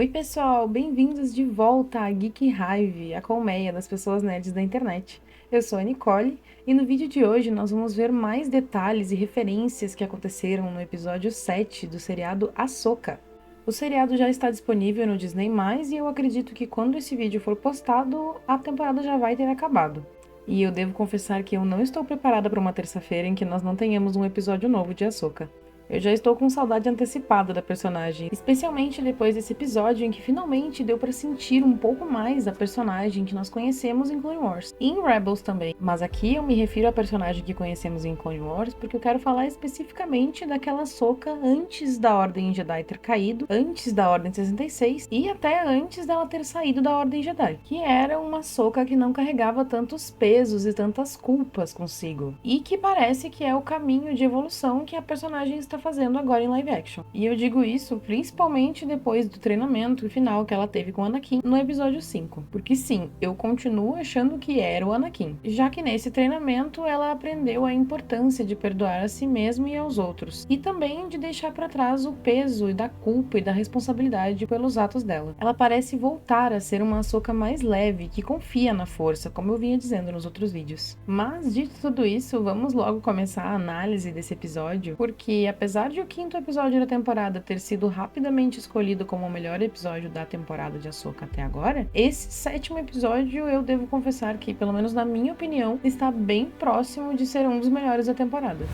Oi pessoal, bem-vindos de volta à Geek Hive, a colmeia das pessoas nerds da internet. Eu sou a Nicole e no vídeo de hoje nós vamos ver mais detalhes e referências que aconteceram no episódio 7 do seriado Ahsoka. O seriado já está disponível no Disney+, e eu acredito que quando esse vídeo for postado, a temporada já vai ter acabado. E eu devo confessar que eu não estou preparada para uma terça-feira em que nós não tenhamos um episódio novo de Ahsoka. Eu já estou com saudade antecipada da personagem, especialmente depois desse episódio em que finalmente deu para sentir um pouco mais da personagem que nós conhecemos em Clone Wars, e em Rebels também. Mas aqui eu me refiro à personagem que conhecemos em Clone Wars porque eu quero falar especificamente daquela Ahsoka antes da Ordem Jedi ter caído, antes da Ordem 66 e até antes dela ter saído da Ordem Jedi, que era uma Ahsoka que não carregava tantos pesos e tantas culpas consigo, e que parece que é o caminho de evolução que a personagem está fazendo agora em live action. E eu digo isso principalmente depois do treinamento final que ela teve com o Anakin no episódio 5. Porque sim, eu continuo achando que era o Anakin, já que nesse treinamento ela aprendeu a importância de perdoar a si mesma e aos outros, e também de deixar para trás o peso e da culpa e da responsabilidade pelos atos dela. Ela parece voltar a ser uma Ahsoka mais leve, que confia na força, como eu vinha dizendo nos outros vídeos. Mas dito tudo isso, vamos logo começar a análise desse episódio, porque apesar de o quinto episódio da temporada ter sido rapidamente escolhido como o melhor episódio da temporada de Ahsoka até agora, esse sétimo episódio eu devo confessar que, pelo menos na minha opinião, está bem próximo de ser um dos melhores da temporada.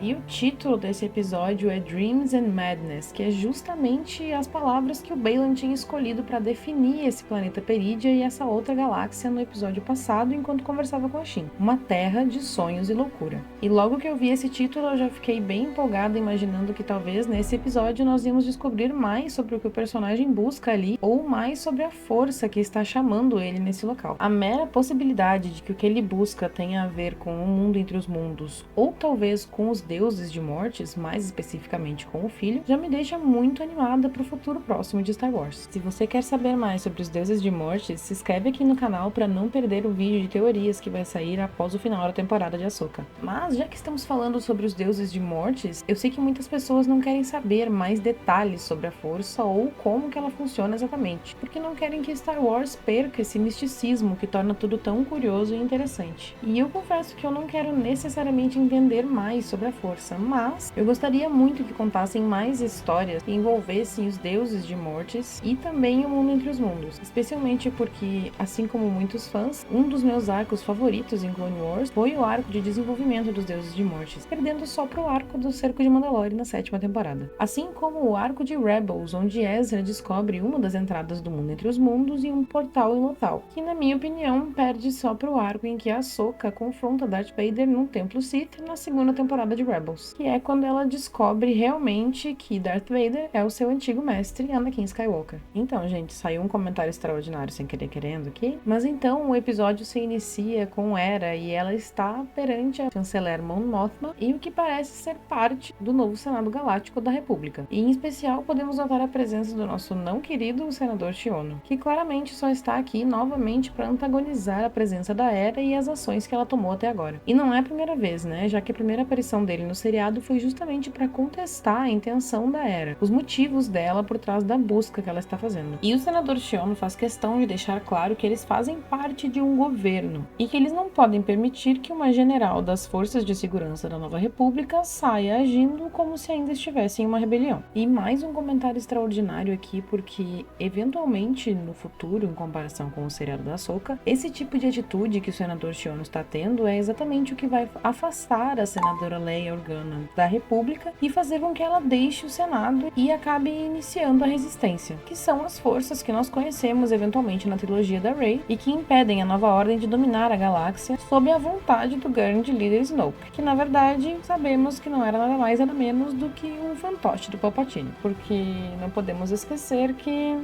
E o título desse episódio é Dreams and Madness, que é justamente as palavras que o Baylan tinha escolhido para definir esse planeta Perídia e essa outra galáxia no episódio passado, enquanto conversava com a Shin. Uma terra de sonhos e loucura. E logo que eu vi esse título, eu já fiquei bem empolgada, imaginando que talvez nesse episódio nós íamos descobrir mais sobre o que o personagem busca ali, ou mais sobre a força que está chamando ele nesse local. A mera possibilidade de que o que ele busca tenha a ver com o mundo entre os mundos, ou talvez com os deuses de mortes, mais especificamente com o filho, já me deixa muito animada para o futuro próximo de Star Wars. Se você quer saber mais sobre os deuses de mortes, se inscreve aqui no canal para não perder o vídeo de teorias que vai sair após o final da temporada de Ahsoka. Mas já que estamos falando sobre os deuses de mortes, eu sei que muitas pessoas não querem saber mais detalhes sobre a força ou como que ela funciona exatamente, porque não querem que Star Wars perca esse misticismo que torna tudo tão curioso e interessante. E eu confesso que eu não quero necessariamente entender mais sobre a força, mas eu gostaria muito que contassem mais histórias que envolvessem os deuses de mortes e também o mundo entre os mundos, especialmente porque, assim como muitos fãs, um dos meus arcos favoritos em Clone Wars foi o arco de desenvolvimento dos deuses de mortes, perdendo só pro arco do Cerco de Mandalore na 7ª temporada. Assim como o arco de Rebels, onde Ezra descobre uma das entradas do mundo entre os mundos e um portal imortal, que na minha opinião perde só pro arco em que a Ahsoka confronta Darth Vader num templo Sith na 2ª temporada de Rebels, que é quando ela descobre realmente que Darth Vader é o seu antigo mestre, Anakin Skywalker. Então, gente, saiu um comentário extraordinário sem querer querendo aqui, mas então o episódio se inicia com Hera e ela está perante a chanceler Mon Mothma e o que parece ser parte do novo Senado Galáctico da República. E em especial podemos notar a presença do nosso não querido senador Xiono, que claramente só está aqui novamente para antagonizar a presença da Hera e as ações que ela tomou até agora. E não é a primeira vez, né? Já que a primeira aparição dele no seriado foi justamente para contestar a intenção da Hera, os motivos dela por trás da busca que ela está fazendo. E o senador Xiono faz questão de deixar claro que eles fazem parte de um governo e que eles não podem permitir que uma general das forças de segurança da Nova República saia agindo como se ainda estivesse em uma rebelião. E mais um comentário extraordinário aqui, porque eventualmente no futuro, em comparação com o seriado da Ahsoka, esse tipo de atitude que o senador Xiono está tendo é exatamente o que vai afastar a senadora Leia Organa da República e fazer com que ela deixe o Senado e acabe iniciando a resistência, que são as forças que nós conhecemos eventualmente na trilogia da Rey e que impedem a Nova Ordem de dominar a galáxia sob a vontade do grande líder Snoke, que na verdade sabemos que não era nada mais nada menos do que um fantoche do Palpatine, porque não podemos esquecer que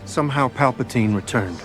Somehow Palpatine returned.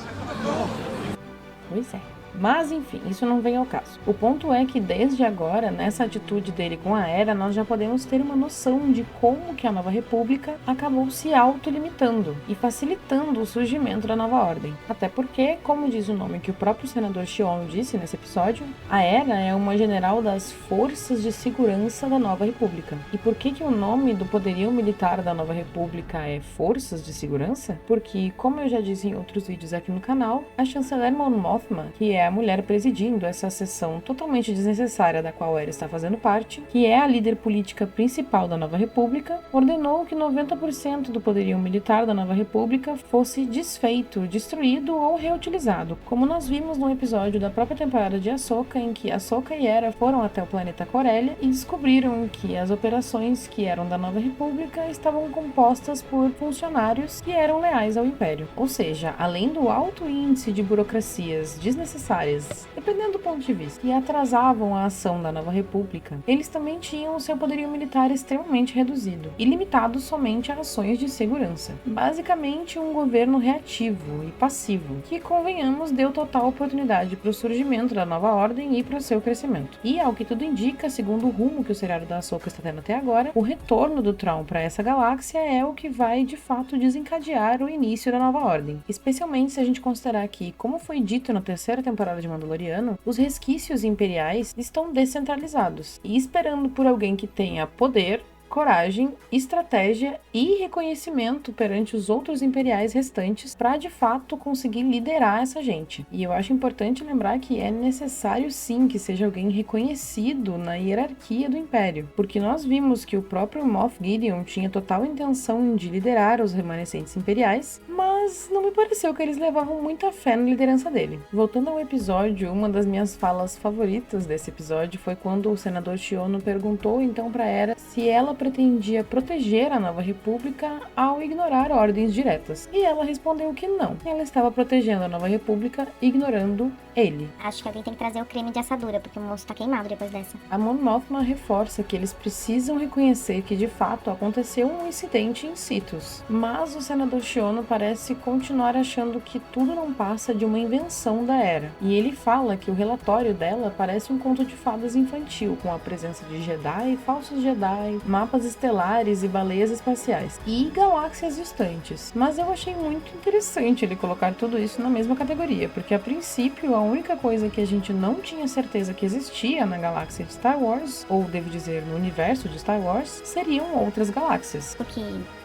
pois é. Mas enfim, isso não vem ao caso. O ponto é que desde agora, nessa atitude dele com a Hera, nós já podemos ter uma noção de como que a Nova República acabou se autolimitando e facilitando o surgimento da Nova Ordem. Até porque, como diz o nome que o próprio senador Xion disse nesse episódio, a Hera é uma general das Forças de Segurança da Nova República. E por que o nome do poderio militar da Nova República é Forças de Segurança? Porque, como eu já disse em outros vídeos aqui no canal, a chanceler Mon Mothma, que é a mulher presidindo essa sessão totalmente desnecessária da qual Hera está fazendo parte, que é a líder política principal da Nova República, ordenou que 90% do poderio militar da Nova República fosse desfeito, destruído ou reutilizado, como nós vimos no episódio da própria temporada de Ahsoka, em que Ahsoka e Hera foram até o planeta Corellia e descobriram que as operações que eram da Nova República estavam compostas por funcionários que eram leais ao Império. Ou seja, além do alto índice de burocracias desnecessárias, dependendo do ponto de vista, que atrasavam a ação da Nova República, eles também tinham o seu poderio militar extremamente reduzido e limitado somente a ações de segurança. Basicamente, um governo reativo e passivo, que, convenhamos, deu total oportunidade para o surgimento da Nova Ordem e para o seu crescimento. E, ao que tudo indica, segundo o rumo que o seriado da Ahsoka está tendo até agora, o retorno do Thrawn para essa galáxia é o que vai, de fato, desencadear o início da Nova Ordem. Especialmente se a gente considerar que, como foi dito na terceira temporada de Mandaloriano, os resquícios imperiais estão descentralizados e esperando por alguém que tenha poder, coragem, estratégia e reconhecimento perante os outros imperiais restantes para de fato conseguir liderar essa gente. E eu acho importante lembrar que é necessário sim que seja alguém reconhecido na hierarquia do Império, porque nós vimos que o próprio Moff Gideon tinha total intenção de liderar os remanescentes imperiais, mas não me pareceu que eles levavam muita fé na liderança dele. Voltando ao episódio, uma das minhas falas favoritas desse episódio foi quando o senador Xiono perguntou então para Hera se ela pretendia proteger a Nova República ao ignorar ordens diretas. E ela respondeu que não. Ela estava protegendo a Nova República ignorando ele. Acho que alguém tem que trazer o creme de assadura, porque o moço tá queimado depois dessa. A Mon Mothma reforça que eles precisam reconhecer que de fato aconteceu um incidente em Citos. Mas o senador Xiono parece continuar achando que tudo não passa de uma invenção da Hera. E ele fala que o relatório dela parece um conto de fadas infantil, com a presença de Jedi, falsos Jedi, mapas estelares e baleias espaciais, e galáxias distantes. Mas eu achei muito interessante ele colocar tudo isso na mesma categoria, porque a princípio a única coisa que a gente não tinha certeza que existia na galáxia de Star Wars, ou devo dizer no universo de Star Wars, seriam outras galáxias. Porque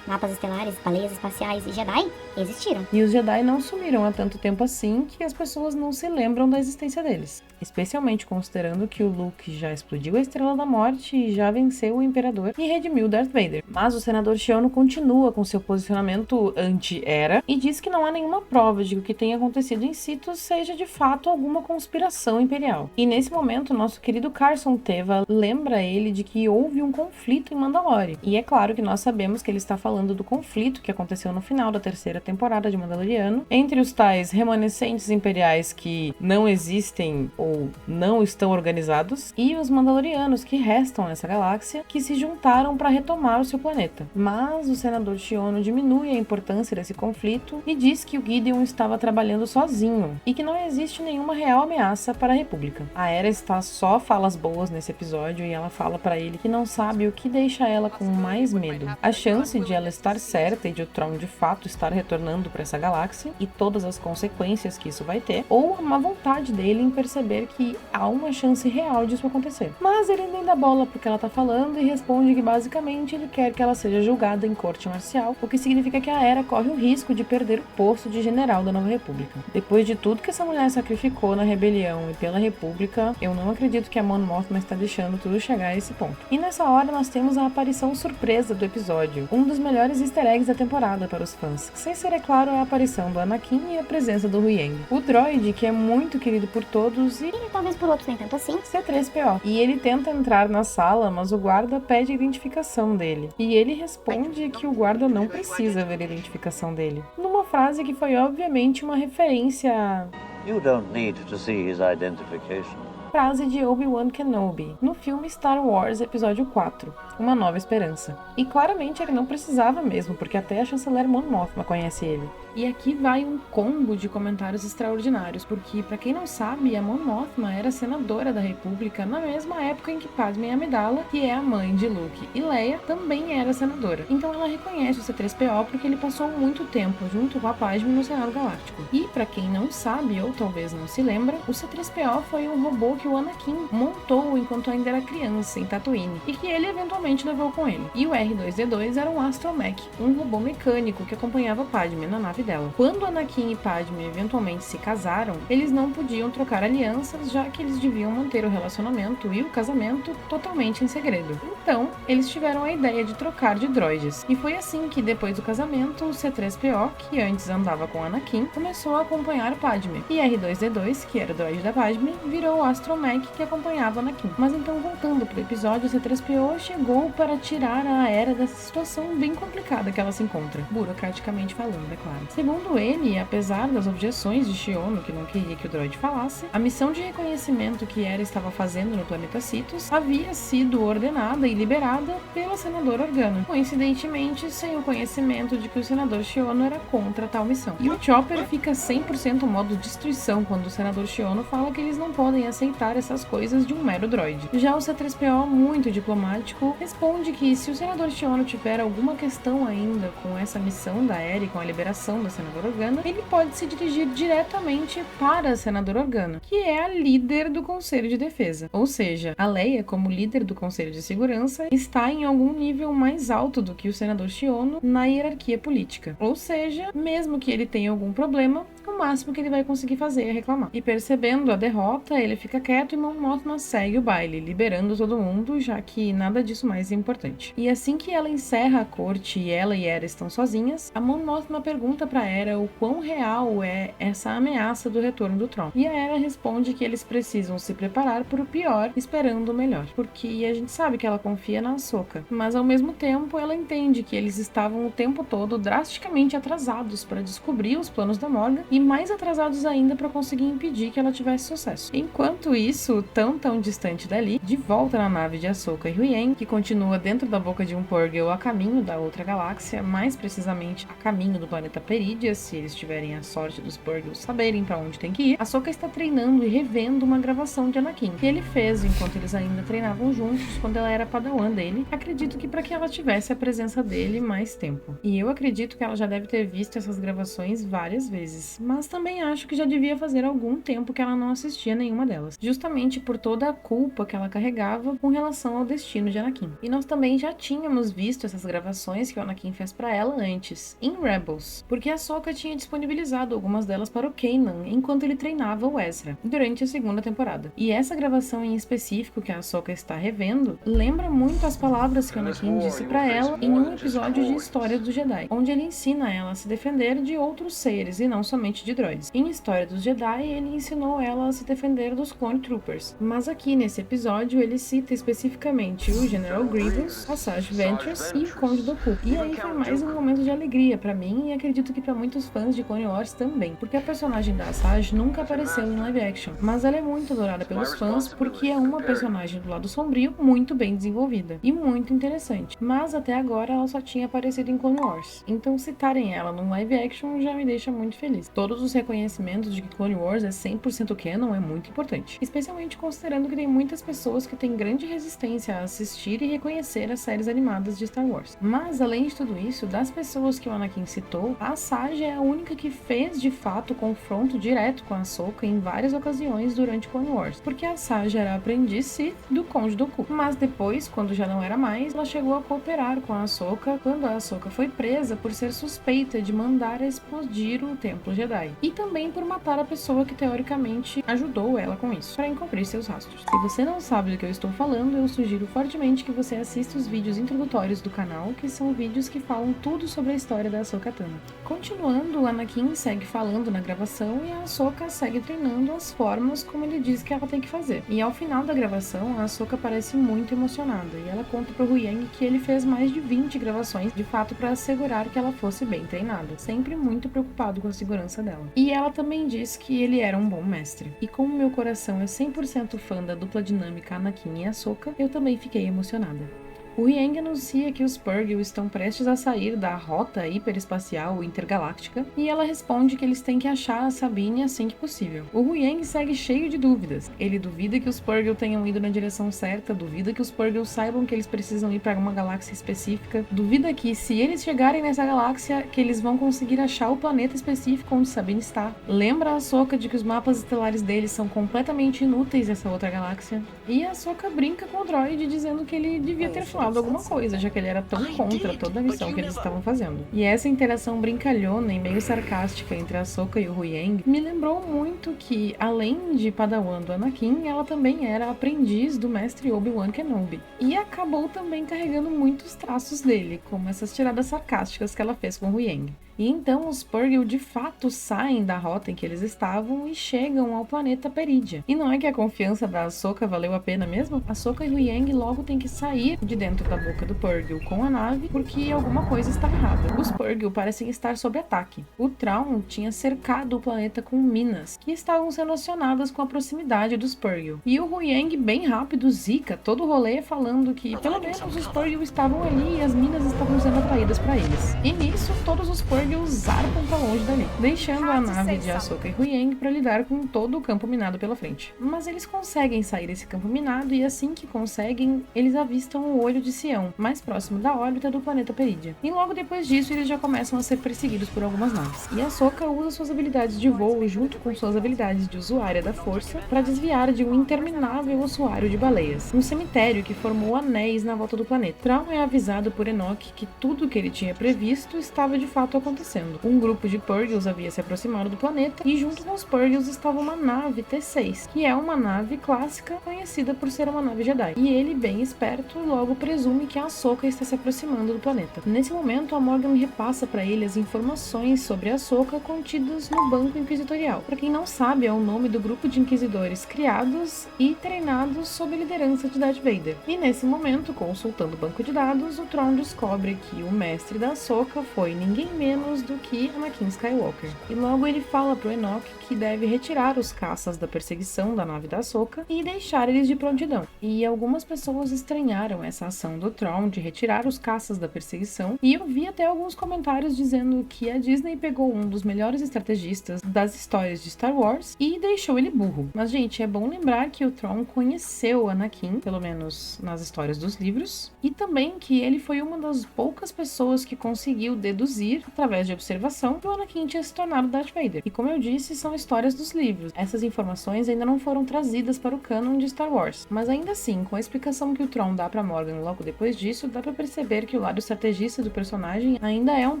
mapas estelares, baleias espaciais e Jedi existiram. E os Jedi não sumiram há tanto tempo assim que as pessoas não se lembram da existência deles. Especialmente considerando que o Luke já explodiu a Estrela da Morte e já venceu o Imperador e redimiu Darth Vader. Mas o senador Xiono continua com seu posicionamento anti-Hera e diz que não há nenhuma prova de que o que tenha acontecido em Citos seja de fato alguma conspiração imperial. E nesse momento, nosso querido Carson Teva lembra ele de que houve um conflito em Mandalore. E é claro que nós sabemos que ele está falando do conflito que aconteceu no final da terceira temporada de Mandaloriano entre os tais remanescentes imperiais que não existem ou não estão organizados e os Mandalorianos que restam nessa galáxia que se juntaram para retomar o seu planeta. Mas o senador Xiono diminui a importância desse conflito e diz que o Gideon estava trabalhando sozinho e que não existe nenhuma real ameaça para a República. A Hera está só falas boas nesse episódio e ela fala para ele que não sabe o que deixa ela com mais medo. A chance de ela estar certa e de o Thrawn de fato estar retornando para essa galáxia e todas as consequências que isso vai ter, ou a má vontade dele em perceber que há uma chance real disso acontecer. Mas ele nem dá bola porque ela tá falando e responde que basicamente ele quer que ela seja julgada em corte marcial, o que significa que a Hera corre o risco de perder o posto de general da Nova República. Depois de tudo que essa mulher sacrificou na rebelião e pela República, eu não acredito que a Mon Mothma está deixando tudo chegar a esse ponto. E nessa hora nós temos a aparição surpresa do episódio, um dos melhores easter eggs da temporada para os fãs, que sem ser, é claro, a aparição do Anakin e a presença do Huyang. O droide, que é muito querido por todos e talvez por outros nem tanto assim. C3PO. E ele tenta entrar na sala, mas o guarda pede a identificação dele. E ele responde que o guarda não precisa ver a identificação dele. Numa frase que foi obviamente uma referência a... You don't need to see his identification. frase de Obi-Wan Kenobi, no filme Star Wars Episódio 4, Uma Nova Esperança. E claramente ele não precisava mesmo, porque até a chanceler Mon Mothma conhece ele. E aqui vai um combo de comentários extraordinários, porque, pra quem não sabe, a Mon Mothma era senadora da República na mesma época em que Padmé Amidala, que é a mãe de Luke e Leia, também era senadora. Então ela reconhece o C-3PO porque ele passou muito tempo junto com a Padmé no Senado Galáctico. E pra quem não sabe, ou talvez não se lembra, o C-3PO foi um robô que o Anakin montou enquanto ainda era criança em Tatooine, e que ele eventualmente levou com ele. E o R2-D2 era um astromech, um robô mecânico que acompanhava Padmé na nave dela. Quando Anakin e Padmé eventualmente se casaram, eles não podiam trocar alianças, já que eles deviam manter o relacionamento e o casamento totalmente em segredo. Então, eles tiveram a ideia de trocar de droides. E foi assim que, depois do casamento, o C-3PO, que antes andava com Anakin, começou a acompanhar Padmé. E R2-D2, que era o droide da Padmé, virou o astromech que acompanhava Anakin. Mas então, voltando pro episódio, o C-3PO chegou para tirar a Hera dessa situação bem complicada que ela se encontra, burocraticamente falando, é claro. Segundo ele, apesar das objeções de Xiono, que não queria que o droide falasse, a missão de reconhecimento que Hera estava fazendo no planeta Citos havia sido ordenada e liberada pela senadora Organa, coincidentemente sem o conhecimento de que o senador Xiono era contra tal missão. E o Chopper fica 100% modo destruição quando o senador Xiono fala que eles não podem aceitar essas coisas de um mero droide. Já o C-3PO, muito diplomático, responde que se o senador Xiono tiver alguma questão ainda com essa missão da Hera e com a liberação da senadora Organa, ele pode se dirigir diretamente para a senadora Organa, que é a líder do Conselho de Defesa. Ou seja, a Leia, como líder do Conselho de Segurança, está em algum nível mais alto do que o senador Xiono na hierarquia política. Ou seja, mesmo que ele tenha algum problema, o máximo que ele vai conseguir fazer é reclamar. E percebendo a derrota, ele fica quieto e Mon Mothma segue o baile, liberando todo mundo, já que nada disso mais é importante. E assim que ela encerra a corte e ela e Hera estão sozinhas, a Mon Mothma pergunta pra Hera o quão real é essa ameaça do retorno do Tron. E a Hera responde que eles precisam se preparar para o pior, esperando o melhor. Porque a gente sabe que ela confia na Ahsoka, mas ao mesmo tempo ela entende que eles estavam o tempo todo drasticamente atrasados para descobrir os planos da Morgan e mais atrasados ainda para conseguir impedir que ela tivesse sucesso. Enquanto isso, tão distante dali, de volta na nave de Ahsoka e Huyang, que continua dentro da boca de um Purrgil a caminho da outra galáxia, mais precisamente a caminho do planeta Perídia, se eles tiverem a sorte dos Purrgils saberem para onde tem que ir, Ahsoka está treinando e revendo uma gravação de Anakin, que ele fez enquanto eles ainda treinavam juntos, quando ela era padawan dele. Acredito que para que ela tivesse a presença dele mais tempo. E eu acredito que ela já deve ter visto essas gravações várias vezes, mas também acho que já devia fazer algum tempo que ela não assistia nenhuma delas, justamente por toda a culpa que ela carregava com relação ao destino de Anakin. E nós também já tínhamos visto essas gravações que o Anakin fez para ela antes, em Rebels, porque a Ahsoka tinha disponibilizado algumas delas para o Kanan enquanto ele treinava o Ezra, durante a segunda temporada. E essa gravação em específico que a Ahsoka está revendo, lembra muito as palavras que o Anakin disse para ela em um episódio de História dos Jedi, onde ele ensina ela a se defender de outros seres e não somente de droids. Em História dos Jedi, ele ensinou ela a se defender dos Clone Troopers, mas aqui nesse episódio ele cita especificamente o General Grievous, a Asajj Ventress e o Conde Dooku. E aí foi mais um momento de alegria pra mim e acredito que pra muitos fãs de Clone Wars também, porque a personagem da Asajj nunca apareceu em live action, mas ela é muito adorada pelos fãs porque é uma personagem do lado sombrio muito bem desenvolvida e muito interessante, mas até agora ela só tinha aparecido em Clone Wars, então citarem ela num live action já me deixa muito feliz. Todos os reconhecimentos de que Clone Wars é 100% canon é muito importante, especialmente considerando que tem muitas pessoas que têm grande resistência a assistir e reconhecer as séries animadas de Star Wars. Mas além de tudo isso, das pessoas que o Anakin citou, a Asajj é a única que fez de fato confronto direto com a Ahsoka em várias ocasiões durante Clone Wars, porque a Asajj era aprendiz Sith do Conde Dooku, mas depois, quando já não era mais, ela chegou a cooperar com a Ahsoka quando a Ahsoka foi presa por ser suspeita de mandar explodir o Templo Jedi, e também por matar a pessoa que teoricamente ajudou ela com isso, para encobrir seus rastros. Se você não sabe do que eu estou falando, eu sugiro fortemente que você assista os vídeos introdutórios do canal, que são vídeos que falam tudo sobre a história da Ahsoka Tano. Continuando, o Anakin segue falando na gravação e a Ahsoka segue treinando as formas como ele diz que ela tem que fazer. E ao final da gravação, a Ahsoka parece muito emocionada e ela conta pro Huyang que ele fez mais de 20 gravações de fato para assegurar que ela fosse bem treinada, sempre muito preocupado com a segurança cabeça dela. E ela também diz que ele era um bom mestre. E como meu coração é 100% fã da dupla dinâmica Anakin e Ahsoka, eu também fiquei emocionada. O Huyang anuncia que os Purrgil estão prestes a sair da rota hiperespacial intergaláctica e ela responde que eles têm que achar a Sabine assim que possível. O Huyang segue cheio de dúvidas. Ele duvida que os Purrgil tenham ido na direção certa, duvida que os Purrgil saibam que eles precisam ir para uma galáxia específica, duvida que se eles chegarem nessa galáxia que eles vão conseguir achar o planeta específico onde Sabine está. Lembra a Ahsoka de que os mapas estelares deles são completamente inúteis nessa outra galáxia. E a Ahsoka brinca com o droid dizendo que ele devia ter falado alguma coisa, já que ele era tão contra toda a missão que eles estavam fazendo. E essa interação brincalhona e meio sarcástica entre a Ahsoka e o Huyang me lembrou muito que, além de Padawan do Anakin, ela também era aprendiz do mestre Obi-Wan Kenobi. E acabou também carregando muitos traços dele, como essas tiradas sarcásticas que ela fez com o Huyang. E então os Purrgil de fato saem da rota em que eles estavam e chegam ao planeta Perídia. E não é que a confiança da Ahsoka valeu a pena mesmo? Ahsoka e Huyang logo têm que sair de dentro da boca do Purrgil com a nave porque alguma coisa está errada. Os Purrgil parecem estar sob ataque. O Thrawn tinha cercado o planeta com minas que estavam sendo acionadas com a proximidade dos Purrgil. E o Huyang bem rápido zica todo o rolê falando que pelo menos os Purrgil estavam ali e as minas estavam sendo atraídas para eles. E nisso todos os Purrgil zarpam pra longe dali, deixando a nave de Ahsoka e Huyang para lidar com todo o campo minado pela frente. Mas eles conseguem sair desse campo minado e assim que conseguem, eles avistam o Olho de Sião, mais próximo da órbita do planeta Perídia. E logo depois disso, eles já começam a ser perseguidos por algumas naves. E Ahsoka usa suas habilidades de voo junto com suas habilidades de usuária da força para desviar de um interminável ossuário de baleias, um cemitério que formou anéis na volta do planeta. Thrawn é avisado por Enoch que tudo o que ele tinha previsto estava de fato acontecendo. Um grupo de Purrgils havia se aproximado do planeta e junto com os Purrgils estava uma nave T6, que é uma nave clássica conhecida por ser uma nave Jedi. E ele, bem esperto, logo presume que a Ahsoka está se aproximando do planeta. Nesse momento, a Morgan repassa para ele as informações sobre a Ahsoka contidas no Banco Inquisitorial. Para quem não sabe, é o nome do grupo de inquisidores criados e treinados sob a liderança de Darth Vader. E nesse momento, consultando o banco de dados, o Thrawn descobre que o mestre da Ahsoka foi ninguém menos do que Anakin Skywalker. E logo ele fala pro Enoch que deve retirar os caças da perseguição da nave da Ahsoka e deixar eles de prontidão. E algumas pessoas estranharam essa ação do Thrawn de retirar os caças da perseguição, e eu vi até alguns comentários dizendo que a Disney pegou um dos melhores estrategistas das histórias de Star Wars e deixou ele burro. Mas, gente, é bom lembrar que o Thrawn conheceu Anakin, pelo menos nas histórias dos livros, e também que ele foi uma das poucas pessoas que conseguiu deduzir, através de observação, que o Anakin tinha se tornado Darth Vader. E como eu disse, são histórias dos livros. Essas informações ainda não foram trazidas para o canon de Star Wars. Mas ainda assim, com a explicação que o Thrawn dá para Morgan logo depois disso, dá para perceber que o lado estrategista do personagem ainda é um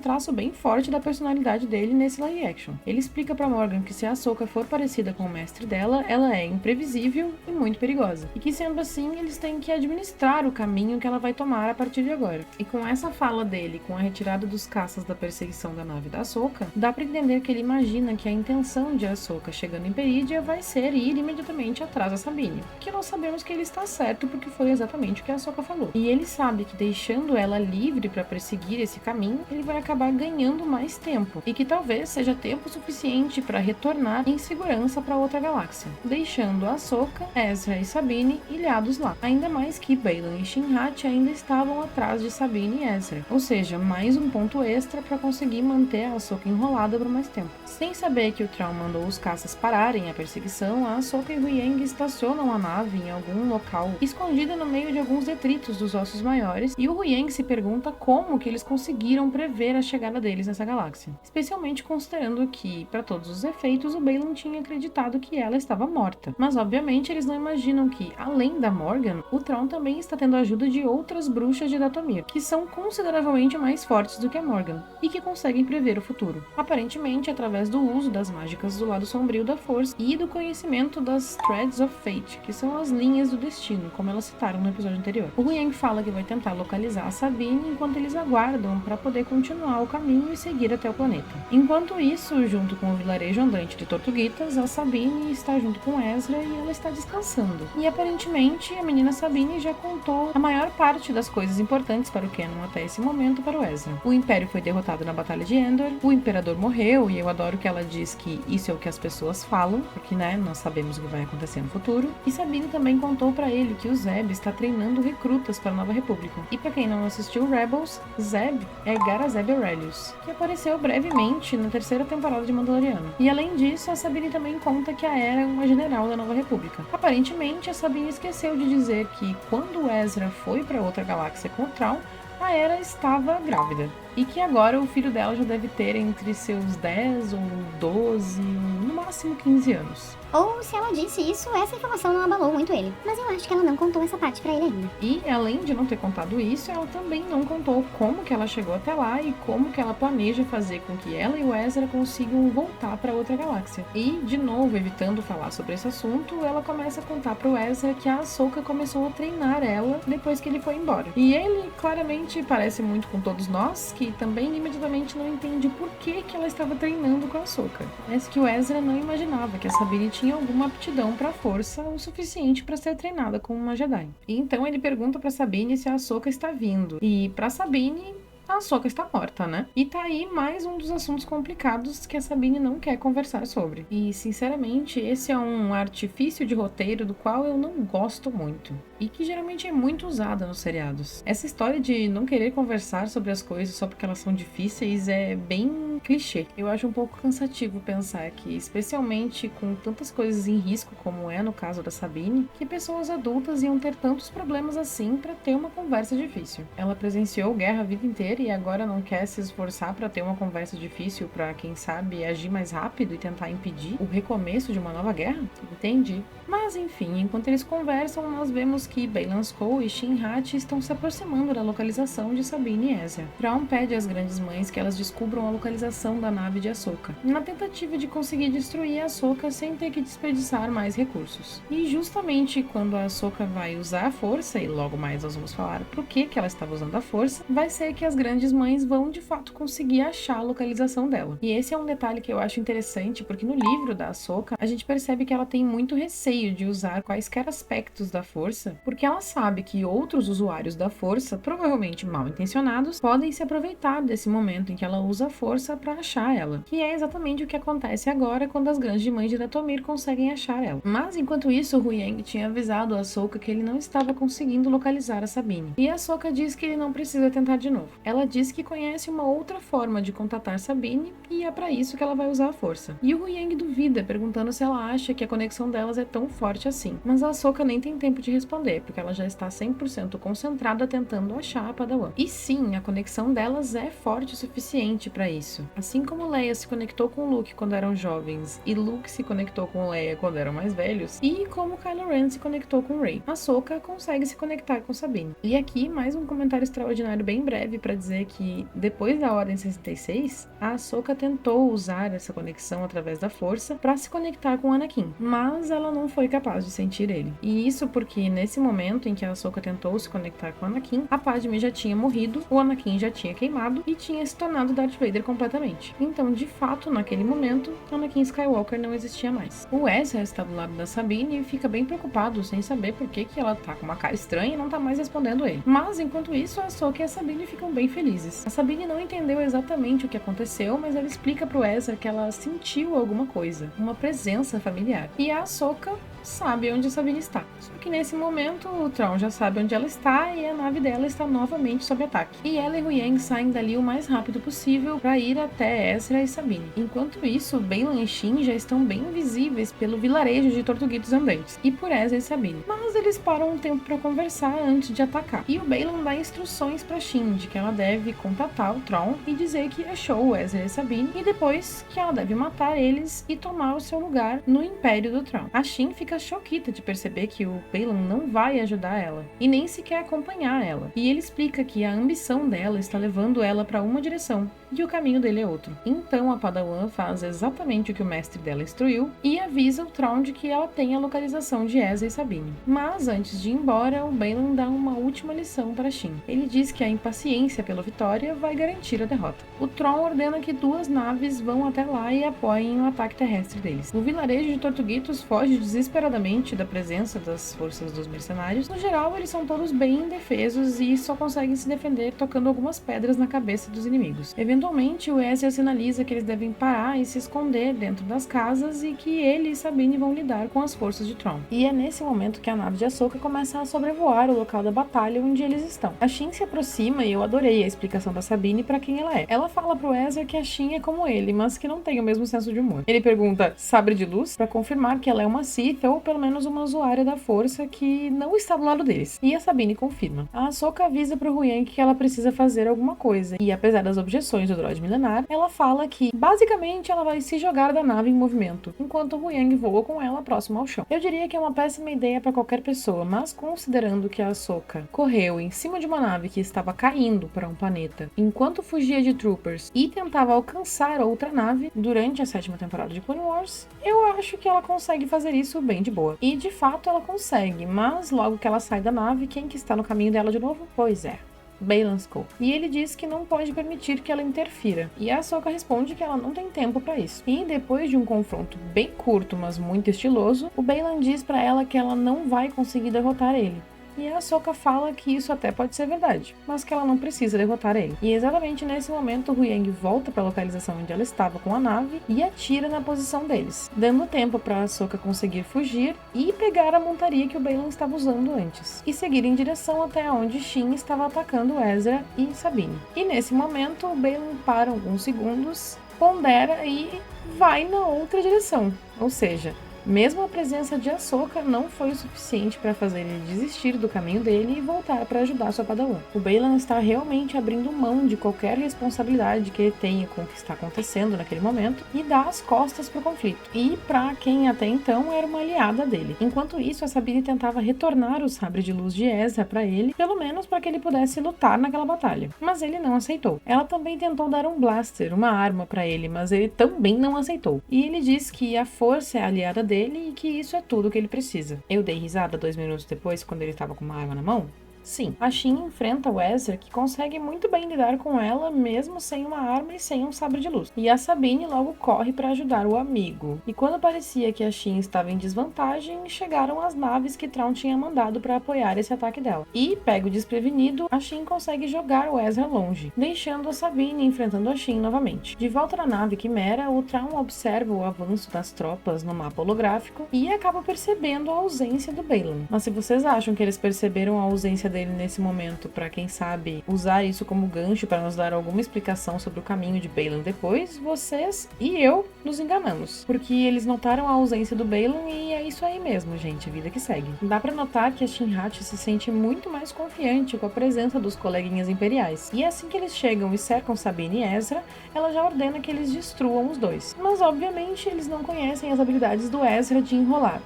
traço bem forte da personalidade dele nesse live action. Ele explica para Morgan que se a Ahsoka for parecida com o mestre dela, ela é imprevisível e muito perigosa. E que sendo assim, eles têm que administrar o caminho que ela vai tomar a partir de agora. E com essa fala dele, com a retirada dos caças da perseguição da nave da Ahsoka, dá para entender que ele imagina que a intenção de Ahsoka chegando em Perídia vai ser ir imediatamente atrás da Sabine. Que nós sabemos que ele está certo porque foi exatamente o que a Ahsoka falou. E ele sabe que deixando ela livre para perseguir esse caminho, ele vai acabar ganhando mais tempo. E que talvez seja tempo suficiente para retornar em segurança para outra galáxia. Deixando a Ahsoka, Ezra e Sabine ilhados lá. Ainda mais que Baylan e Shin-Hati ainda estavam atrás de Sabine e Ezra. Ou seja, mais um ponto extra para conseguir manter a Ahsoka enrolada por mais tempo. Sem saber que o Thrawn mandou os caças pararem a perseguição, a Ahsoka e Huyang estacionam a nave em algum local escondida no meio de alguns detritos dos ossos maiores, e o Huyang se pergunta como que eles conseguiram prever a chegada deles nessa galáxia. Especialmente considerando que, para todos os efeitos, o Baylan tinha acreditado que ela estava morta. Mas obviamente eles não imaginam que, além da Morgan, o Thrawn também está tendo a ajuda de outras bruxas de Dathomir, que são consideravelmente mais fortes do que a Morgan, e que conseguem prever o futuro. Aparentemente através do uso das mágicas do lado sombrio da força e do conhecimento das Threads of Fate, que são as linhas do destino, como elas citaram no episódio anterior. O Huyang fala que vai tentar localizar a Sabine enquanto eles aguardam para poder continuar o caminho e seguir até o planeta. Enquanto isso, junto com o vilarejo andante de Tortuguitas, a Sabine está junto com Ezra e ela está descansando. E aparentemente a menina Sabine já contou a maior parte das coisas importantes para o canon até esse momento para o Ezra. O Império foi derrotado na Batalha Batalha de Endor, o Imperador morreu, e eu adoro que ela diz que isso é o que as pessoas falam, porque, né, nós sabemos o que vai acontecer no futuro. E Sabine também contou pra ele que o Zeb está treinando recrutas para a Nova República. E pra quem não assistiu Rebels, Zeb é Garazeb Orrelios, que apareceu brevemente na terceira temporada de Mandaloriano. E além disso, a Sabine também conta que a Hera é uma general da Nova República. Aparentemente, a Sabine esqueceu de dizer que quando Ezra foi para outra galáxia com o Thrawn, a Hera estava grávida. E que agora o filho dela já deve ter entre seus 10 ou 12, no máximo 15 anos. Ou se ela disse isso, essa informação não abalou muito ele. Mas eu acho que ela não contou essa parte pra ele ainda. E, além de não ter contado isso, ela também não contou como que ela chegou até lá e como que ela planeja fazer com que ela e o Ezra consigam voltar para outra galáxia. E, de novo, evitando falar sobre esse assunto, ela começa a contar pro Ezra que a Ahsoka começou a treinar ela depois que ele foi embora. E ele, claramente, parece muito com todos nós, que também imediatamente não entende por que ela estava treinando com a Ahsoka. Parece que o Ezra não imaginava que a Sabine tinha alguma aptidão para a força o suficiente para ser treinada como uma Jedi. E então ele pergunta para Sabine se a Ahsoka está vindo. E para Sabine, a Ahsoka está morta, né? E tá aí mais um dos assuntos complicados que a Sabine não quer conversar sobre. E, sinceramente, esse é um artifício de roteiro do qual eu não gosto muito. E que geralmente é muito usada nos seriados. Essa história de não querer conversar sobre as coisas só porque elas são difíceis é bem clichê. Eu acho um pouco cansativo pensar que, especialmente com tantas coisas em risco como é no caso da Sabine, que pessoas adultas iam ter tantos problemas assim para ter uma conversa difícil. Ela presenciou guerra a vida inteira e agora não quer se esforçar para ter uma conversa difícil para, quem sabe, agir mais rápido e tentar impedir o recomeço de uma nova guerra? Entendi. Mas enfim, enquanto eles conversam, nós vemos que Baylan Skoll e Shin Hati estão se aproximando da localização de Sabine e Ezra. Thrawn pede às grandes mães que elas descubram a localização da nave de Ahsoka, na tentativa de conseguir destruir a Ahsoka sem ter que desperdiçar mais recursos. E justamente quando a Ahsoka vai usar a força, e logo mais nós vamos falar por que ela estava usando a força, vai ser que as grandes mães vão de fato conseguir achar a localização dela. E esse é um detalhe que eu acho interessante, porque no livro da Ahsoka, a gente percebe que ela tem muito receio de usar quaisquer aspectos da força, porque ela sabe que outros usuários da força, provavelmente mal intencionados, podem se aproveitar desse momento em que ela usa a força para achar ela, que é exatamente o que acontece agora quando as grandes mães de Dathomir conseguem achar ela. Mas enquanto isso, o Huyang tinha avisado a Ahsoka que ele não estava conseguindo localizar a Sabine, e a Ahsoka diz que ele não precisa tentar de novo. Ela diz que conhece uma outra forma de contatar Sabine e é para isso que ela vai usar a força. E o Huyang duvida, perguntando se ela acha que a conexão delas é tão forte assim. Mas a Ahsoka nem tem tempo de responder, porque ela já está 100% concentrada tentando achar a Padawan. E sim, a conexão delas é forte o suficiente para isso. Assim como Leia se conectou com Luke quando eram jovens e Luke se conectou com Leia quando eram mais velhos, e como Kylo Ren se conectou com Rey, a Ahsoka consegue se conectar com Sabine. E aqui mais um comentário extraordinário bem breve para dizer que depois da Ordem 66, a Ahsoka tentou usar essa conexão através da força para se conectar com Anakin, mas ela não foi capaz de sentir ele. E isso porque nesse momento em que a Ahsoka tentou se conectar com Anakin, a Padme já tinha morrido, o Anakin já tinha queimado e tinha se tornado Darth Vader completamente. Então, de fato, naquele momento, Anakin Skywalker não existia mais. O Ezra está do lado da Sabine e fica bem preocupado, sem saber por que ela tá com uma cara estranha e não tá mais respondendo ele. Mas, enquanto isso, a Ahsoka e a Sabine ficam bem felizes. A Sabine não entendeu exatamente o que aconteceu, mas ela explica pro Ezra que ela sentiu alguma coisa, uma presença familiar. E a Ahsoka sabe onde a Sabine está. Só que nesse momento o Thrawn já sabe onde ela está e a nave dela está novamente sob ataque. E ela e Huyang saem dali o mais rápido possível para ir até Ezra e Sabine. Enquanto isso, Baylan e Shin já estão bem visíveis pelo vilarejo de tortuguitos andantes e por Ezra e Sabine. Mas eles param um tempo para conversar antes de atacar. E o Baylan dá instruções para Shin de que ela deve contatar o Thrawn e dizer que achou o Ezra e Sabine e depois que ela deve matar eles e tomar o seu lugar no Império do Thrawn. A Shin fica choquita de perceber que o Baylan não vai ajudar ela e nem sequer acompanhar ela. E ele explica que a ambição dela está levando ela para uma direção e o caminho dele é outro. Então a Padawan faz exatamente o que o mestre dela instruiu e avisa o Thrawn de que ela tem a localização de Ezra e Sabine. Mas antes de ir embora, o Baylan dá uma última lição para Shin. Ele diz que a impaciência pela vitória vai garantir a derrota. O Thrawn ordena que 2 naves vão até lá e apoiem o ataque terrestre deles. O vilarejo de tortuguitos foge desesperado desesperadamente da presença das forças dos mercenários, no geral eles são todos bem indefesos e só conseguem se defender tocando algumas pedras na cabeça dos inimigos. Eventualmente, o Ezra sinaliza que eles devem parar e se esconder dentro das casas e que ele e Sabine vão lidar com as forças de Thrawn. E é nesse momento que a nave de Ahsoka começa a sobrevoar o local da batalha onde eles estão. A Shin se aproxima e eu adorei a explicação da Sabine para quem ela é. Ela fala pro Ezra que a Shin é como ele, mas que não tem o mesmo senso de humor. Ele pergunta sabre de luz para confirmar que ela é uma Sith ou pelo menos uma usuária da força que não está do lado deles. E a Sabine confirma. A Ahsoka avisa pro Huyang que ela precisa fazer alguma coisa e apesar das objeções do droide milenar, ela fala que basicamente ela vai se jogar da nave em movimento, enquanto o Huyang voa com ela próximo ao chão. Eu diria que é uma péssima ideia para qualquer pessoa, mas considerando que a Ahsoka correu em cima de uma nave que estava caindo para um planeta, enquanto fugia de troopers e tentava alcançar outra nave durante a 7ª temporada de Clone Wars, eu acho que ela consegue fazer isso bem de boa. E de fato ela consegue, mas logo que ela sai da nave, quem que está no caminho dela de novo? Pois é, Baylan Skoll. E ele diz que não pode permitir que ela interfira. E a Ahsoka responde que ela não tem tempo para isso. E depois de um confronto bem curto, mas muito estiloso, o Baylan diz para ela que ela não vai conseguir derrotar ele. E a Ahsoka fala que isso até pode ser verdade, mas que ela não precisa derrotar ele. E exatamente nesse momento, o Huyang volta para a localização onde ela estava com a nave e atira na posição deles, dando tempo para a Ahsoka conseguir fugir e pegar a montaria que o Baylan estava usando antes, e seguir em direção até onde Shin estava atacando Ezra e Sabine. E nesse momento, o Baylan para alguns segundos, pondera e vai na outra direção, ou seja, mesmo a presença de Ahsoka não foi o suficiente para fazer ele desistir do caminho dele e voltar para ajudar sua padawan. O Baylan está realmente abrindo mão de qualquer responsabilidade que ele tenha com o que está acontecendo naquele momento e dá as costas para o conflito. E para quem até então era uma aliada dele. Enquanto isso, a Sabine tentava retornar o sabre de luz de Ezra para ele, pelo menos para que ele pudesse lutar naquela batalha. Mas ele não aceitou. Ela também tentou dar um blaster, uma arma para ele, mas ele também não aceitou. E ele diz que a força é aliada dele e que isso é tudo que ele precisa. Eu dei risada 2 minutos depois, quando ele estava com uma arma na mão. Sim, a Shin enfrenta o Ezra, que consegue muito bem lidar com ela, mesmo sem uma arma e sem um sabre de luz. E a Sabine logo corre para ajudar o amigo. E quando parecia que a Shin estava em desvantagem, chegaram as naves que Thrawn tinha mandado para apoiar esse ataque dela. E, pego desprevenido, a Shin consegue jogar o Ezra longe, deixando a Sabine enfrentando a Shin novamente. De volta na nave Quimera, o Thrawn observa o avanço das tropas no mapa holográfico e acaba percebendo a ausência do Baylan. Mas se vocês acham que eles perceberam a ausência dele nesse momento para, quem sabe, usar isso como gancho para nos dar alguma explicação sobre o caminho de Baylan depois, vocês e eu nos enganamos, porque eles notaram a ausência do Baylan e é isso aí mesmo, gente, a vida que segue. Dá para notar que a Shin Hati se sente muito mais confiante com a presença dos coleguinhas imperiais, e assim que eles chegam e cercam Sabine e Ezra, ela já ordena que eles destruam os dois. Mas obviamente eles não conhecem as habilidades do Ezra de enrolar,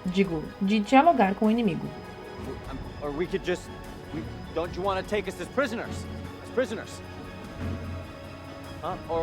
de dialogar com o inimigo. Or we could just... Don't you want to take us as prisoners? As prisoners?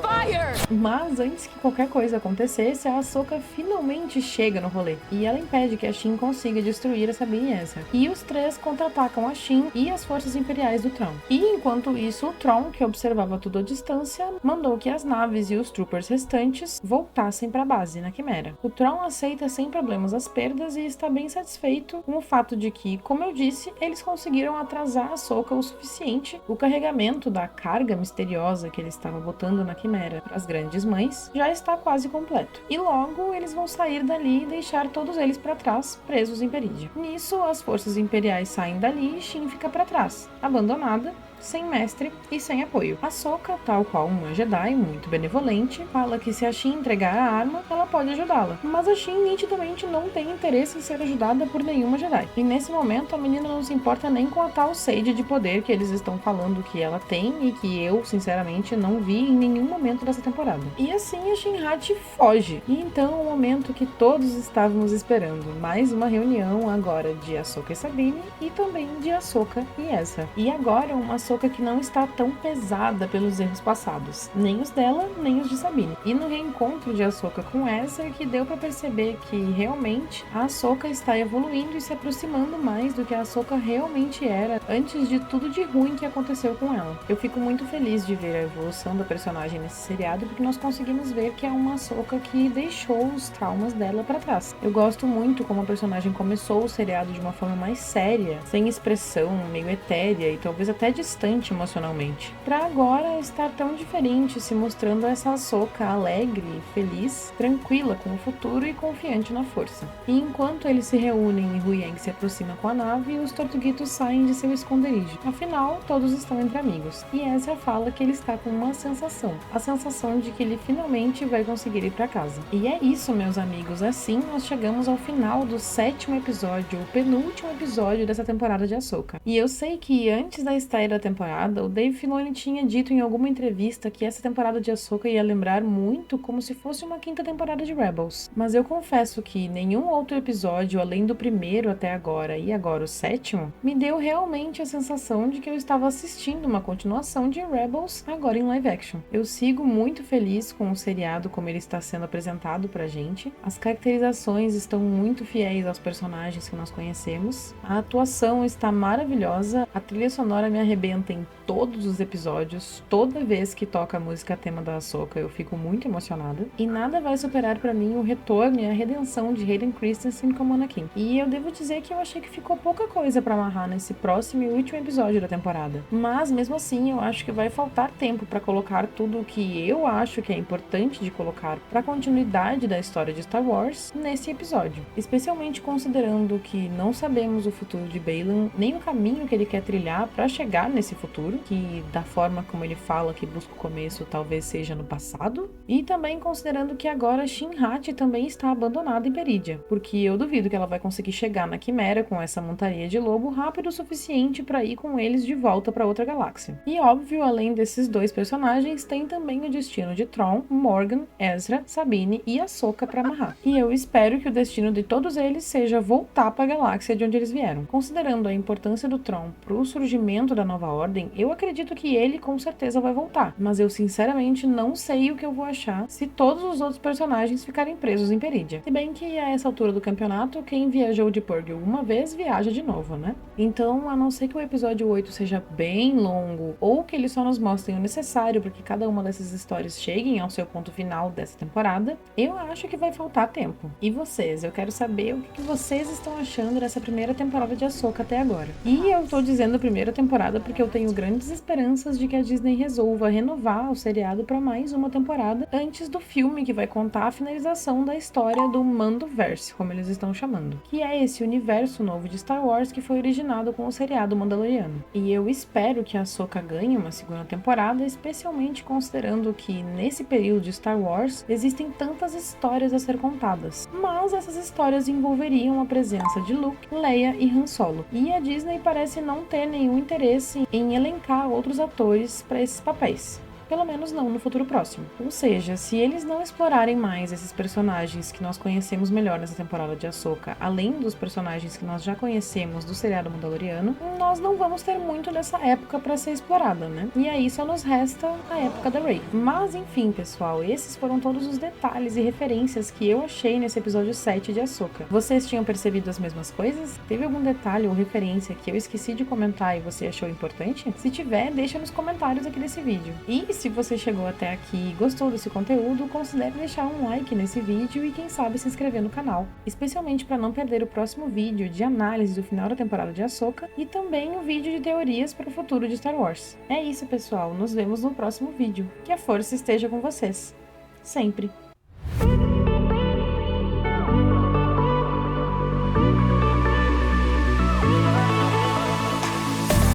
Fire! Mas antes que qualquer coisa acontecesse, a Ahsoka finalmente chega no rolê e ela impede que a Shin consiga destruir a Sabine e Ezra. E os três contra-atacam a Shin e as forças imperiais do Thrawn. E enquanto isso, o Thrawn, que observava tudo à distância, mandou que as naves e os troopers restantes voltassem para a base na Quimera. O Thrawn aceita sem problemas as perdas e está bem satisfeito com o fato de que, como eu disse, eles conseguiram atrasar a Ahsoka o suficiente. O carregamento da carga misteriosa que ele estava botando na Quimera para as grandes mães já está quase completo. E logo eles vão sair dali e deixar todos eles para trás, presos em Perídia. Nisso, as forças imperiais saem dali e Shin fica para trás, abandonada, sem mestre e sem apoio. Ahsoka, tal qual uma Jedi muito benevolente, fala que se a Shin entregar a arma, ela pode ajudá-la. Mas a Shin nitidamente não tem interesse em ser ajudada por nenhuma Jedi. E nesse momento a menina não se importa nem com a tal sede de poder que eles estão falando que ela tem e que eu, sinceramente, não vi em nenhum momento dessa temporada. E assim a Shin Hati foge. E então o momento que todos estávamos esperando, mais uma reunião agora de Ahsoka e Sabine e também de Ahsoka e Ezra. E agora uma Ahsoka Ahsoka que não está tão pesada pelos erros passados, nem os dela, nem os de Sabine. E no reencontro de Ahsoka com Ezra que deu pra perceber que realmente a Ahsoka está evoluindo e se aproximando mais do que a Ahsoka realmente era antes de tudo de ruim que aconteceu com ela. Eu fico muito feliz de ver a evolução da personagem nesse seriado porque nós conseguimos ver que é uma Ahsoka que deixou os traumas dela pra trás. Eu gosto muito como a personagem começou o seriado de uma forma mais séria, sem expressão, meio etérea e talvez até distante emocionalmente, pra agora estar tão diferente, se mostrando essa Ahsoka alegre, feliz, tranquila com o futuro e confiante na força. E enquanto eles se reúnem e Huyang se aproxima com a nave, os Tortuguitos saem de seu esconderijo. Afinal, todos estão entre amigos. E Ezra fala que ele está com uma sensação, a sensação de que ele finalmente vai conseguir ir pra casa. E é isso, meus amigos, assim nós chegamos ao final do 7º episódio, o penúltimo episódio dessa temporada de Ahsoka. E eu sei que antes da estreia da temporada, o Dave Filoni tinha dito em alguma entrevista que essa temporada de Ahsoka ia lembrar muito como se fosse uma 5ª temporada de Rebels. Mas eu confesso que nenhum outro episódio, além do primeiro até agora e agora o 7º, me deu realmente a sensação de que eu estava assistindo uma continuação de Rebels agora em live action. Eu sigo muito feliz com o seriado como ele está sendo apresentado pra gente. As caracterizações estão muito fiéis aos personagens que nós conhecemos. A atuação está maravilhosa. A trilha sonora me arrebenta em todos os episódios. Toda vez que toca a música tema da Ahsoka, eu fico muito emocionada. E nada vai superar pra mim o retorno e a redenção de Hayden Christensen como Anakin. E eu devo dizer que eu achei que ficou pouca coisa pra amarrar nesse próximo e último episódio da temporada. Mas mesmo assim, eu acho que vai faltar tempo pra colocar tudo o que eu acho que é importante de colocar pra continuidade da história de Star Wars nesse episódio. Especialmente considerando que não sabemos o futuro de Baylan, nem o caminho que ele quer trilhar pra chegar nesse futuro, que da forma como ele fala que busca o começo talvez seja no passado, e também considerando que agora Shin-Hati também está abandonada em Perídia, porque eu duvido que ela vai conseguir chegar na Quimera com essa montaria de lobo rápido o suficiente para ir com eles de volta para outra galáxia. E óbvio, além desses dois personagens, tem também o destino de Thrawn, Morgan, Ezra, Sabine e Ahsoka para amarrar. E eu espero que o destino de todos eles seja voltar para a galáxia de onde eles vieram. Considerando a importância do Thrawn pro surgimento da Nova Ordem, eu acredito que ele com certeza vai voltar, mas eu sinceramente não sei o que eu vou achar se todos os outros personagens ficarem presos em Perídia. Se bem que a essa altura do campeonato, quem viajou de Purrgil uma vez, viaja de novo, né? Então, a não ser que o episódio 8 seja bem longo, ou que eles só nos mostrem o necessário para que cada uma dessas histórias cheguem ao seu ponto final dessa temporada, eu acho que vai faltar tempo. E vocês? Eu quero saber o que vocês estão achando dessa primeira temporada de Ahsoka até agora. E eu tô dizendo primeira temporada porque eu tenho grandes esperanças de que a Disney resolva renovar o seriado para mais uma temporada antes do filme que vai contar a finalização da história do Mandoverse, como eles estão chamando, que é esse universo novo de Star Wars que foi originado com o seriado Mandaloriano. E eu espero que a Ahsoka ganhe uma segunda temporada, especialmente considerando que nesse período de Star Wars existem tantas histórias a ser contadas, mas essas histórias envolveriam a presença de Luke, Leia e Han Solo. E a Disney parece não ter nenhum interesse em elencar outros atores para esses papéis. Pelo menos não no futuro próximo. Ou seja, se eles não explorarem mais esses personagens que nós conhecemos melhor nessa temporada de Ahsoka, além dos personagens que nós já conhecemos do seriado Mandaloriano, nós não vamos ter muito dessa época para ser explorada, né? E aí só nos resta a época da Rey. Mas enfim, pessoal, esses foram todos os detalhes e referências que eu achei nesse episódio 7 de Ahsoka. Vocês tinham percebido as mesmas coisas? Teve algum detalhe ou referência que eu esqueci de comentar e você achou importante? Se tiver, deixa nos comentários aqui desse vídeo. E se você chegou até aqui e gostou desse conteúdo, considere deixar um like nesse vídeo e quem sabe se inscrever no canal, especialmente para não perder o próximo vídeo de análise do final da temporada de Ahsoka e também o vídeo de teorias para o futuro de Star Wars. É isso, pessoal, nos vemos no próximo vídeo. Que a força esteja com vocês, sempre!